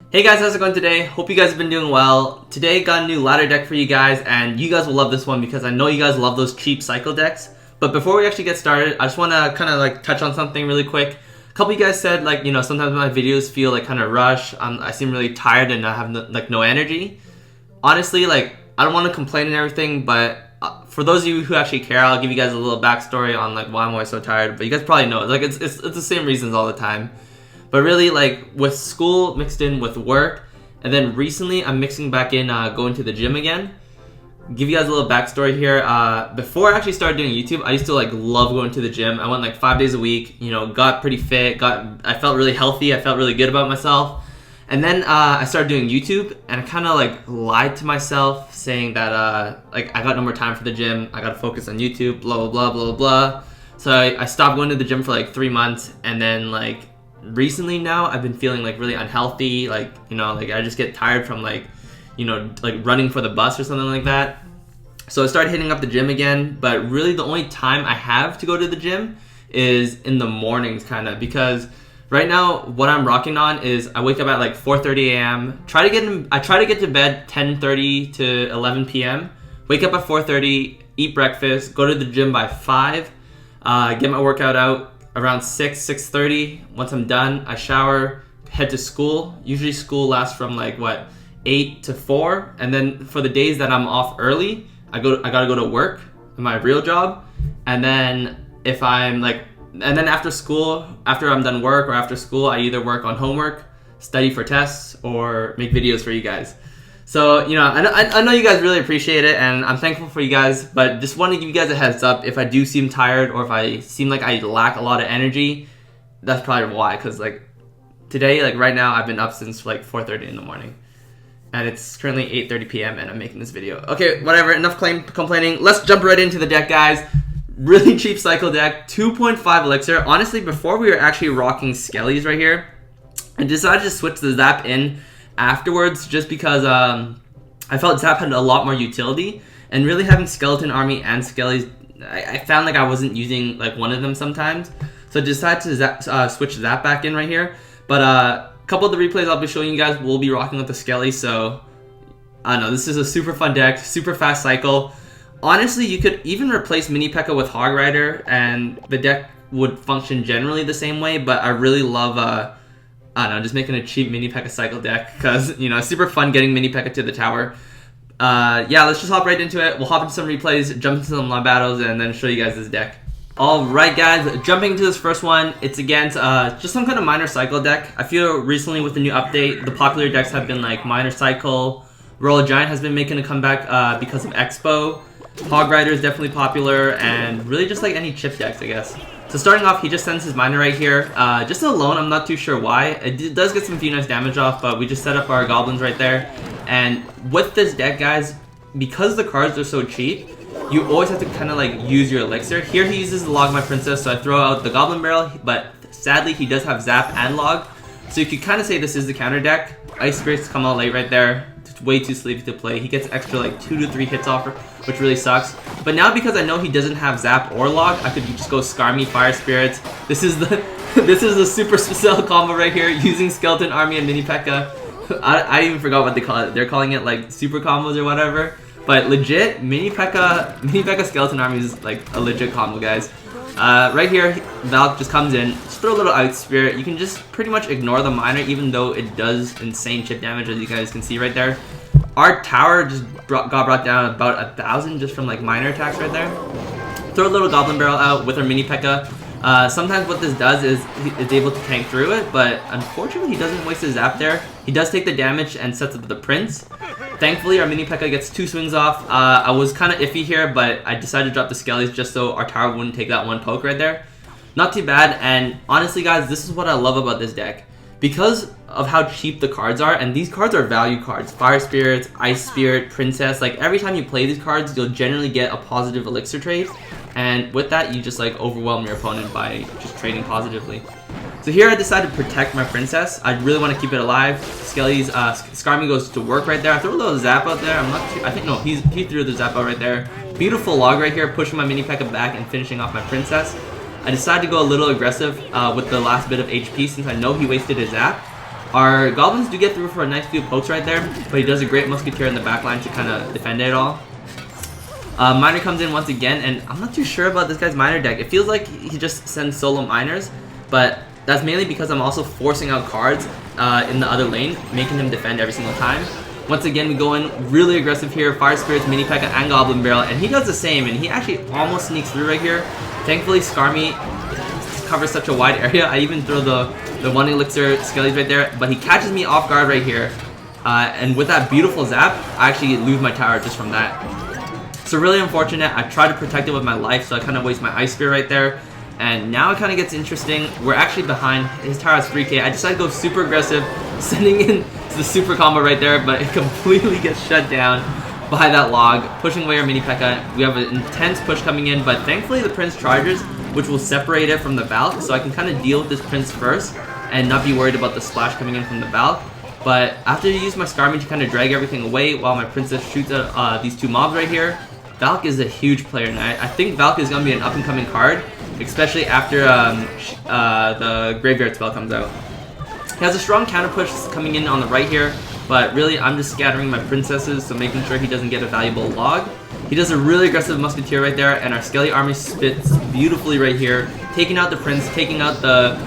Hey guys, how's it going today? Hope you guys have been doing well. Today got a new ladder deck for you guys, and you guys will love this one because I know you guys love those cheap cycle decks. But before we actually get started, I just want to kind of like touch on something really quick. A couple of you guys said sometimes my videos feel like kind of rush. I seem really tired and I have no energy. Honestly, I don't want to complain and everything, but for those of you who actually care, I'll give you guys a little backstory on why I'm always so tired. But you guys probably know it's the same reasons all the time. But really, with school mixed in with work, and then recently I'm mixing back in going to the gym again. Give you guys a little backstory here. Before I actually started doing YouTube, I used to love going to the gym. I went 5 days a week. Got pretty fit. I felt really healthy. I felt really good about myself. And then I started doing YouTube, and I kind of lied to myself, saying that I got no more time for the gym. I got to focus on YouTube. Blah blah blah blah blah. So I stopped going to the gym for 3 months, and then recently now I've been feeling really unhealthy. I just get tired from running for the bus or something like that. So I started hitting up the gym again, but really the only time I have to go to the gym is in the mornings, because right now what I'm rocking on is I wake up at 4:30 a.m. I try to get to bed 10:30 to 11 p.m. Wake up at 4:30, eat breakfast, go to the gym by 5, get my workout out around 6:30. Once I'm done, I shower, head to school. Usually school lasts from 8 to 4, and then for the days that I'm off early, I gotta go to work, my real job, and then and then after school, after I'm done work or after school, I either work on homework, study for tests, or make videos for you guys. So, I know you guys really appreciate it, and I'm thankful for you guys, but just want to give you guys a heads up. If I do seem tired, or if I seem like I lack a lot of energy, that's probably why, because today, right now, I've been up since 4:30 in the morning, and it's currently 8:30 p.m. and I'm making this video. Okay, whatever, enough complaining. Let's jump right into the deck, guys. Really cheap cycle deck, 2.5 Elixir. Honestly, before we were actually rocking Skellies right here, I decided to switch the Zap in afterwards, just because I felt Zap had a lot more utility, and really having Skeleton Army and Skellies, I found I wasn't using one of them sometimes, so I decided to switch Zap back in right here. But a couple of the replays I'll be showing you guys will be rocking with the Skelly, so I don't know, this is a super fun deck, super fast cycle. Honestly, you could even replace Mini Pekka with Hog Rider and the deck would function generally the same way, but I really love I don't know, just making a cheap Mini Pekka cycle deck, because, it's super fun getting Mini Pekka to the tower. Yeah, let's just hop right into it. We'll hop into some replays, jump into some live battles, and then show you guys this deck. Alright guys, jumping into this first one, it's against just some kind of minor cycle deck. I feel recently with the new update, the popular decks have been minor cycle. Royal Giant has been making a comeback because of Expo. Hog Rider is definitely popular, and really just any chip decks, I guess. So starting off, he just sends his miner right here. Just alone, I'm not too sure why. It does get some few nice damage off, but we just set up our goblins right there. And with this deck, guys, because the cards are so cheap, you always have to kind of use your elixir. Here he uses the Log My Princess, so I throw out the Goblin Barrel, but sadly he does have Zap and Log. So you could kind of say this is the counter deck. Ice Spirits come out late right there. It's way too sleepy to play. He gets extra 2 to 3 hits off, which really sucks. But now because I know he doesn't have Zap or Log, I could just go Skarmy, Fire Spirits. This is the super cell combo right here, using Skeleton Army and Mini Pekka. I even forgot what they call it. They're calling it super combos or whatever. But legit, Mini Pekka Skeleton Army is a legit combo, guys. Right here, Valk just comes in, just throw a little Ice Spirit. You can just pretty much ignore the miner, even though it does insane chip damage, as you guys can see right there. Our tower just got brought down about 1,000 just from miner attacks right there. Throw a little Goblin Barrel out with our Mini Pekka. Sometimes what this does is it's able to tank through it, but unfortunately he doesn't waste his Zap there. He does take the damage and sets up the Prince. Thankfully, our Mini Pekka gets 2 swings off. I was kind of iffy here, but I decided to drop the Skellies just so our tower wouldn't take that one poke right there. Not too bad, and honestly, guys, this is what I love about this deck. Because of how cheap the cards are, and these cards are value cards. Fire Spirits, Ice Spirit, Princess, every time you play these cards, you'll generally get a positive elixir trade. And with that, you just overwhelm your opponent by just trading positively. So here I decided to protect my Princess. I really want to keep it alive. Skelly's Skarmy goes to work right there. I threw a little Zap out there. I'm not sure. I think no, he threw the Zap out right there. Beautiful Log right here, pushing my Mini Pekka back and finishing off my Princess. I decided to go a little aggressive with the last bit of HP since I know he wasted his Zap. Our goblins do get through for a nice few pokes right there, but he does a great musketeer in the back line to kind of defend it all. Miner comes in once again, and I'm not too sure about this guy's miner deck. It feels like he just sends solo miners, but that's mainly because I'm also forcing out cards in the other lane, making him defend every single time. Once again, we go in really aggressive here, Fire Spirits, Mini Pekka, and Goblin Barrel, and he does the same, and he actually almost sneaks through right here. Thankfully, Skarmy covers such a wide area. I even throw the 1 Elixir Skellies right there, but he catches me off guard right here. And with that beautiful zap, I actually lose my tower just from that. So really unfortunate. I tried to protect it with my life, so I kind of waste my Ice Spear right there. And now it kind of gets interesting. We're actually behind. His tower has 3k. I decided to go super aggressive, sending in the super combo right there, but it completely gets shut down by that log, pushing away our Mini Pekka. We have an intense push coming in, but thankfully the Prince charges, which will separate it from the Valk, so I can kind of deal with this Prince first and not be worried about the splash coming in from the Valk. But after you use my Skarmy to kind of drag everything away while my Princess shoots at these two mobs right here, Valk is a huge player, and I think Valk is going to be an up-and-coming card, especially after the Graveyard spell comes out. He has a strong counter push coming in on the right here, but really I'm just scattering my princesses, so making sure he doesn't get a valuable log. He does a really aggressive musketeer right there, and our Skelly army spits beautifully right here, taking out the prince, taking out the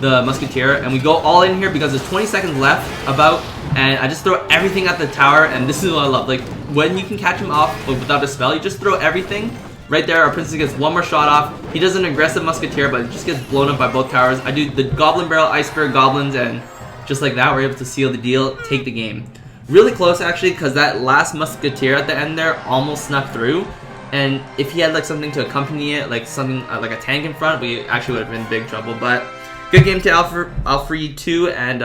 musketeer, and we go all in here because there's 20 seconds left about, and I just throw everything at the tower, and this is what I love. Like, when you can catch him off but without a spell, you just throw everything. Right there, our princess gets one more shot off. He does an aggressive musketeer, but it just gets blown up by both towers. I do the Goblin Barrel, Ice Spear, Goblins, and just like that, we're able to seal the deal, take the game. Really close, actually, because that last musketeer at the end there almost snuck through. And if he had like something to accompany it, like something like a tank in front, we actually would have been in big trouble. But good game to Alfred 2, and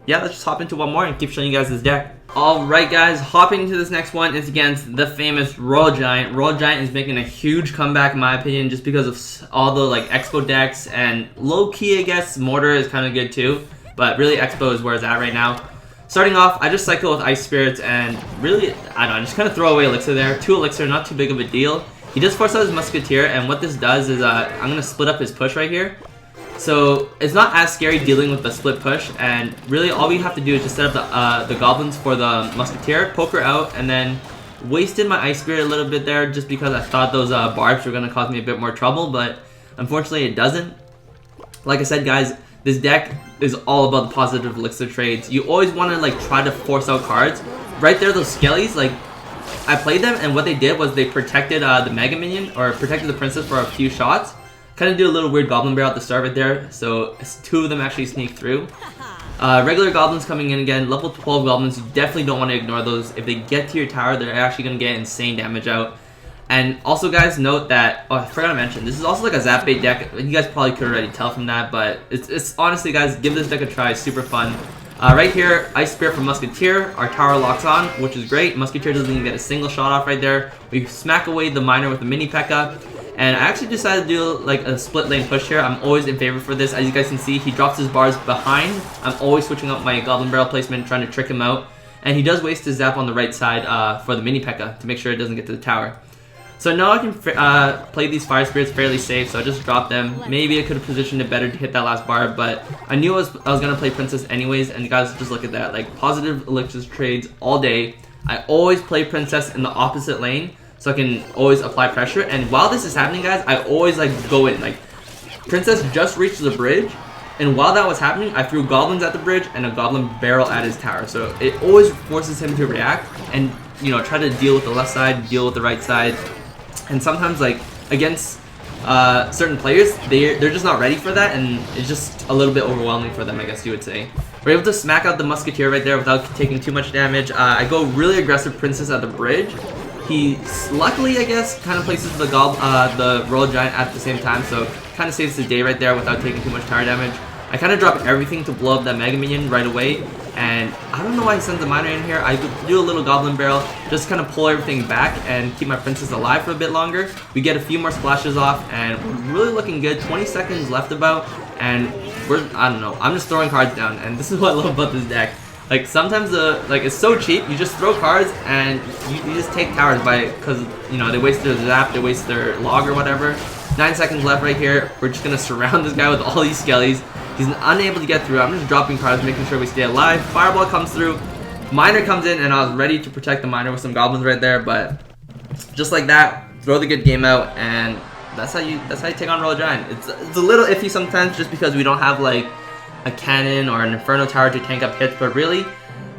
yeah, let's just hop into one more and keep showing you guys this deck. Alright guys, hopping into this next one is against the famous Royal Giant. Royal Giant is making a huge comeback in my opinion, just because of all the like Expo decks, and low-key I guess Mortar is kind of good too, but really Expo is where it's at right now. Starting off, I just cycle with Ice Spirits, and really, I don't know, just kind of throw away Elixir there. 2 Elixir, not too big of a deal. He does force out his Musketeer, and what this does is I'm going to split up his push right here. So it's not as scary dealing with the split push, and really all we have to do is just set up the goblins for the musketeer, poke her out, and then wasted my Ice Spirit a little bit there just because I thought those barbs were going to cause me a bit more trouble, but unfortunately it doesn't. Like I said guys, this deck is all about the positive elixir trades. You always want to like try to force out cards. Right there, those Skellies, like I played them, and what they did was they protected the Mega Minion, or protected the Princess for a few shots. Kind of do a little weird Goblin Barrel at the start right there, so 2 of them actually sneak through. Regular Goblins coming in again, level 12 Goblins, you definitely don't want to ignore those. If they get to your tower, they're actually going to get insane damage out. And also guys, note that, oh I forgot to mention, this is also like a zap bait deck. You guys probably could already tell from that, but it's honestly guys, give this deck a try, it's super fun. Right here, Ice Spear from Musketeer, our tower locks on, which is great. Musketeer doesn't even get a single shot off right there. We smack away the Miner with the Mini Pekka. And I actually decided to do like a split lane push here. I'm always in favor for this. As you guys can see, he drops his bars behind. I'm always switching up my Goblin Barrel placement, trying to trick him out. And he does waste his zap on the right side for the Mini Pekka to make sure it doesn't get to the tower. So now I can play these Fire Spirits fairly safe, so I just dropped them. Maybe I could have positioned it better to hit that last bar, but I knew I was going to play Princess anyways, and you guys just look at that. Like, positive elixir trades all day. I always play Princess in the opposite lane, so I can always apply pressure. And while this is happening, guys, I always like go in. Like, Princess just reached the bridge, and while that was happening, I threw Goblins at the bridge and a Goblin Barrel at his tower. So it always forces him to react and, you know, try to deal with the left side, deal with the right side. And sometimes, like, against certain players, they're just not ready for that, and it's just a little bit overwhelming for them, I guess you would say. We're able to smack out the Musketeer right there without taking too much damage. I go really aggressive Princess at the bridge. He, luckily, I guess, kind of places the Royal Giant at the same time, so kind of saves the day right there without taking too much tower damage. I kind of drop everything to blow up that Mega Minion right away, and I don't know why he sends a Miner in here. I do a little Goblin Barrel, just kind of pull everything back and keep my Princess alive for a bit longer. We get a few more splashes off, and we're really looking good. 20 seconds left about, and I don't know, I'm just throwing cards down, and this is what I love about this deck. Like, sometimes it's so cheap, you just throw cards and you just take towers because, you know, they waste their zap, they waste their log or whatever. 9 seconds left right here. We're just gonna surround this guy with all these Skellies. He's unable to get through. I'm just dropping cards, making sure we stay alive. Fireball comes through. Miner comes in, and I was ready to protect the miner with some goblins right there, but just like that, throw the good game out, and that's how you take on Royal Giant. It's a little iffy sometimes just because we don't have like a cannon or an Inferno Tower to tank up hits, but really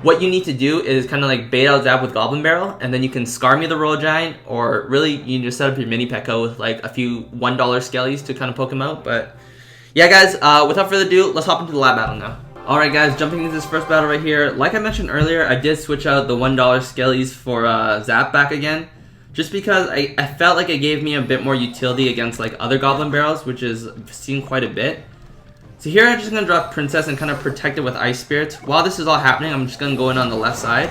what you need to do is kind of like bait out Zap with Goblin Barrel, and then you can Scar Me the Royal Giant, or really you can just set up your mini Pekka with like a few $1 skellies to kind of poke him out. But yeah guys, without further ado, let's hop into the lab battle now. Alright guys, jumping into this first battle right here. Like I mentioned earlier, I did switch out the $1 skellies for Zap back again, just because I felt like it gave me a bit more utility against like other Goblin Barrels, which is seen quite a bit. So here I'm just going to drop Princess and kind of protect it with Ice Spirits. While this is all happening, I'm just going to go in on the left side.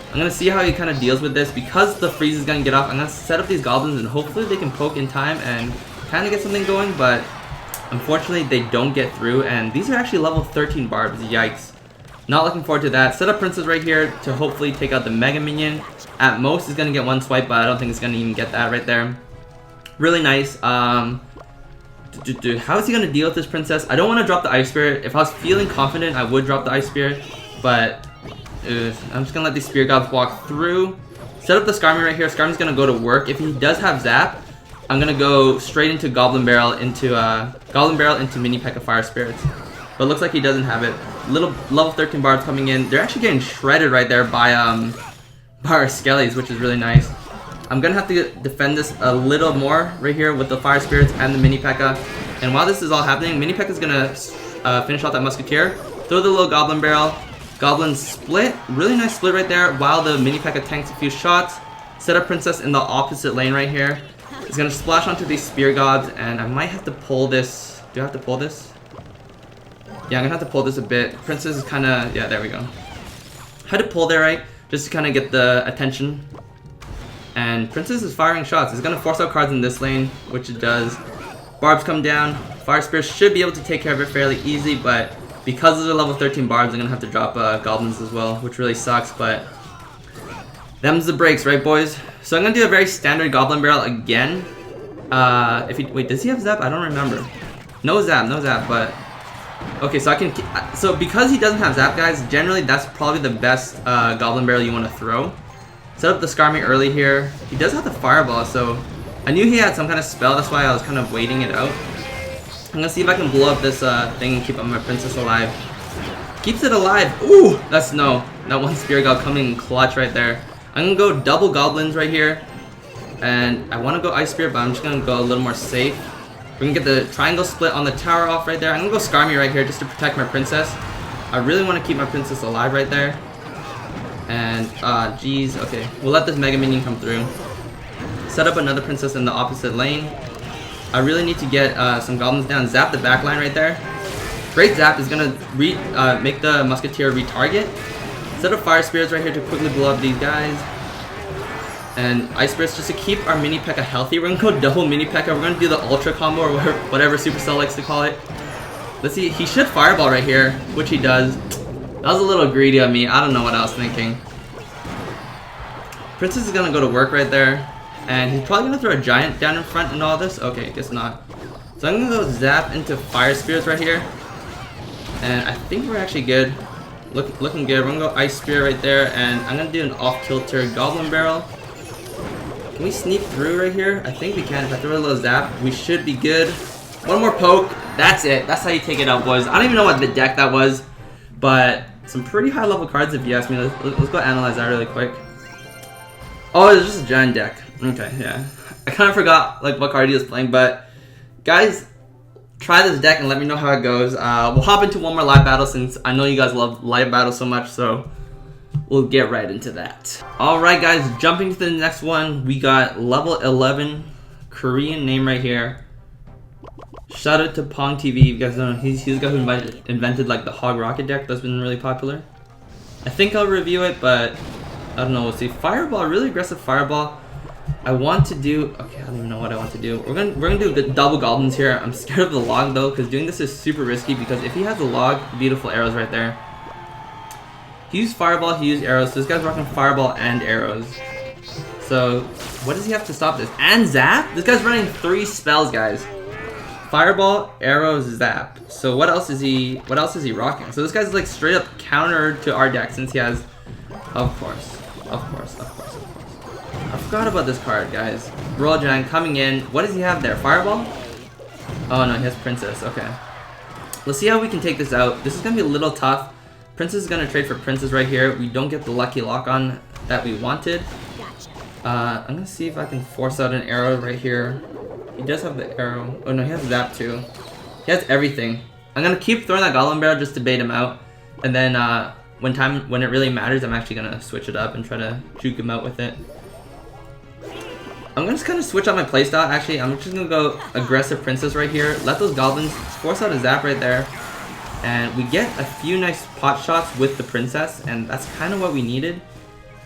I'm going to see how he kind of deals with this. Because the freeze is going to get off, I'm going to set up these goblins and hopefully they can poke in time and kind of get something going, but unfortunately they don't get through, and these are actually level 13 barbs. Yikes. Not looking forward to that. Set up Princess right here to hopefully take out the Mega Minion. At most, it's going to get one swipe, but I don't think it's going to even get that right there. Really nice. How is he going to deal with this Princess? I don't want to drop the Ice Spirit. If I was feeling confident, I would drop the Ice Spirit, but I'm just going to let these Spear Gobs walk through. Set up the Skarmy right here. Skarmy's going to go to work. If he does have Zap, I'm going to go straight into Goblin Barrel into Mini Pekka Fire Spirits. But it looks like he doesn't have it. Little level 13 barbs coming in. They're actually getting shredded right there by our Skellies, which is really nice. I'm going to have to defend this a little more right here with the Fire Spirits and the Mini Pekka. And while this is all happening, Mini Pekka is going to finish off that Musketeer. Throw the little Goblin Barrel. Goblin split. Really nice split right there while the Mini Pekka tanks a few shots. Set up Princess in the opposite lane right here. He's going to splash onto these Spear Gobs, and I might have to pull this. Do I have to pull this? Yeah, I'm going to have to pull this a bit. Princess is kind of, yeah, there we go. Had to pull there, right? Just to kind of get the attention. And Princess is firing shots. It's going to force out cards in this lane, which it does. Barbs come down. Fire Spirit should be able to take care of it fairly easy, but because of the level 13 Barbs, I'm going to have to drop Goblins as well, which really sucks, but them's the breaks, right boys? So I'm going to do a very standard Goblin Barrel again. Wait, does he have Zap? I don't remember. No Zap, but okay, so because he doesn't have Zap, guys, generally that's probably the best Goblin Barrel you want to throw. Set up the Skarmy early here. He does have the Fireball, so I knew he had some kind of spell, that's why I was kind of waiting it out. I'm gonna see if I can blow up this thing and keep my Princess alive. Keeps it alive. Ooh, that's no. That one Spear God coming in clutch right there. I'm gonna go double Goblins right here. And I want to go Ice Spirit, but I'm just gonna go a little more safe. We're gonna get the triangle split on the tower off right there. I'm gonna go Skarmy right here just to protect my Princess. I really want to keep my Princess alive right there. And, geez, okay. We'll let this Mega Minion come through. Set up another Princess in the opposite lane. I really need to get some Goblins down. Zap the back line right there. Great Zap is going to make the Musketeer retarget. Set up Fire Spirits right here to quickly blow up these guys. And Ice Spirits just to keep our Mini Pekka healthy. We're going to go double Mini Pekka. We're going to do the Ultra combo or whatever Supercell likes to call it. Let's see. He should Fireball right here, which he does. That was a little greedy of me. I don't know what I was thinking. Princess is gonna go to work right there. And he's probably gonna throw a Giant down in front and all this. Okay, guess not. So I'm gonna go Zap into Fire Spirits right here. And I think we're actually good. Looking good. We're gonna go Ice Spear right there. And I'm gonna do an off-kilter Goblin Barrel. Can we sneak through right here? I think we can. If I throw a little Zap, we should be good. One more poke. That's it. That's how you take it out, boys. I don't even know what the deck that was. But some pretty high level cards if you ask me. Let's go analyze that really quick. Oh, it's just a giant deck. Okay, yeah. I kind of forgot like what card he was playing, but guys, try this deck and let me know how it goes. We'll hop into one more live battle since I know you guys love live battles so much, so we'll get right into that. Alright guys, jumping to the next one, we got level 11 Korean name right here. Shout out to Pong TV. You guys know he's the guy who invented like the Hog Rocket deck that's been really popular. I think I'll review it, but I don't know. We'll see. Fireball, really aggressive Fireball. I want to do. Okay, I don't even know what I want to do. We're gonna do the double Goblins here. I'm scared of the log though, because doing this is super risky. Because if he has a log, beautiful arrows right there. He used Fireball. He used arrows. So this guy's rocking Fireball and arrows. So what does he have to stop this? And Zap? This guy's running 3 spells, guys. Fireball, arrow, zap. So what else is he rocking? So this guy's like straight up counter to our deck since he has, of course. I forgot about this card, guys. Royal Giant coming in. What does he have there? Fireball? Oh no, he has Princess. Okay. Let's see how we can take this out. This is gonna be a little tough. Princess is gonna trade for Princess right here. We don't get the lucky lock on that we wanted. I'm gonna see if I can force out an arrow right here. He does have the arrow. Oh no, he has Zap too. He has everything. I'm gonna keep throwing that Goblin Barrel just to bait him out. And then when it really matters, I'm actually gonna switch it up and try to juke him out with it. I'm gonna just kind of switch up my playstyle. Actually, I'm just gonna go aggressive Princess right here. Let those Goblins force out a Zap right there. And we get a few nice pot shots with the Princess, and that's kind of what we needed.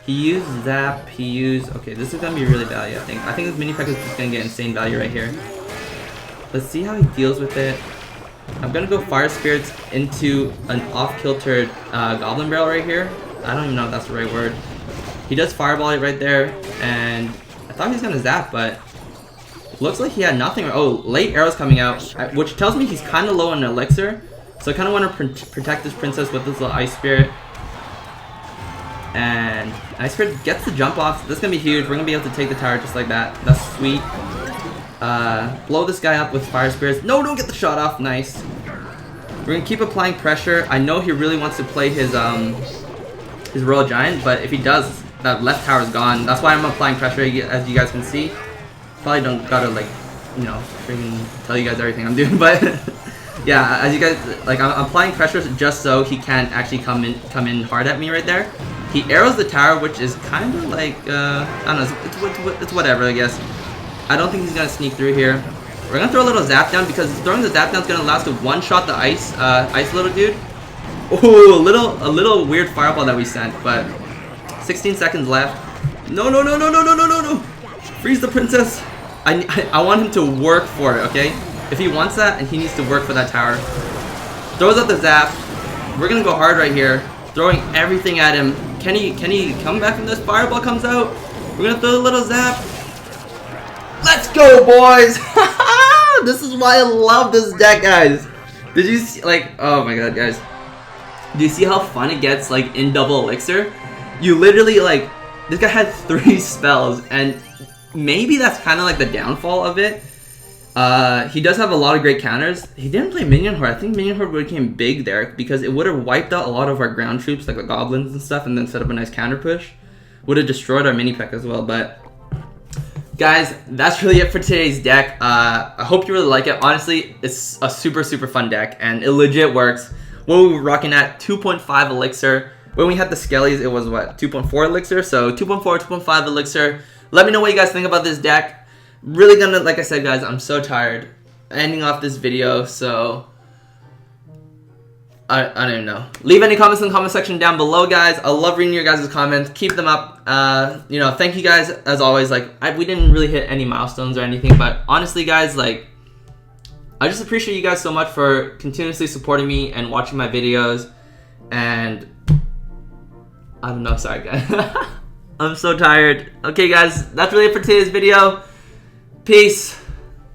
He used Zap, okay, this is gonna be really value, I think. I think this mini Pekka is just gonna get insane value right here. Let's see how he deals with it. I'm gonna go Fire Spirits into an off-kilter Goblin Barrel right here. I don't even know if that's the right word. He does Fireball it right there, and I thought he was gonna Zap, but looks like he had nothing. Oh, late arrows coming out, which tells me he's kind of low on Elixir. So I kind of want to protect this Princess with this little Ice Spirit. And Ice Spirit gets the jump off. This is going to be huge. We're going to be able to take the tower just like that. That's sweet. Blow this guy up with Fire Spirits. No, don't get the shot off. Nice. We're going to keep applying pressure. I know he really wants to play his Royal Giant, but if he does, that left tower is gone. That's why I'm applying pressure, as you guys can see. Probably don't gotta, like, you know, freaking tell you guys everything I'm doing, but yeah, as you guys, like, I'm applying pressure just so he can't actually come in hard at me right there. He arrows the tower, which is kind of like, I don't know, it's whatever, I guess. I don't think he's gonna sneak through here. We're gonna throw a little Zap down because throwing the Zap down is gonna allow us to one-shot the ice little dude. Ooh, a little weird fireball that we sent, but 16 seconds left. No. Freeze the Princess. I want him to work for it, okay? If he wants that, and he needs to work for that tower. Throws out the Zap. We're gonna go hard right here, throwing everything at him. Can he come back from this? Fireball comes out. We're gonna throw a little Zap. Let's go, boys! This is why I love this deck, guys. Did you see, like, oh my god, guys. Do you see how fun it gets, like, in double Elixir? You literally, like, this guy had 3 spells, and maybe that's kind of like the downfall of it. He does have a lot of great counters. He didn't play Minion Horde. I think Minion Horde became big there because it would have wiped out a lot of our ground troops, like the Goblins and stuff, and then set up a nice counter push. Would have destroyed our mini Pekka as well, but guys, that's really it for today's deck. I hope you really like it. Honestly, it's a super fun deck, and it legit works. What we were rocking at 2.5 Elixir. When we had the Skellies, it was what, 2.4 Elixir? So 2.4, 2.5 Elixir. Let me know what you guys think about this deck. Really gonna, like I said, guys, I'm so tired ending off this video, so I don't even know. Leave any comments in the comment section down below, guys. I love reading your guys' comments. Keep them up. You know, thank you guys as always. Like, we didn't really hit any milestones or anything, but honestly, guys, like, I just appreciate you guys so much for continuously supporting me and watching my videos. And I don't know, sorry guys. I'm so tired. Okay guys, that's really it for today's video. Peace.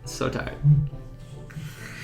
So tired.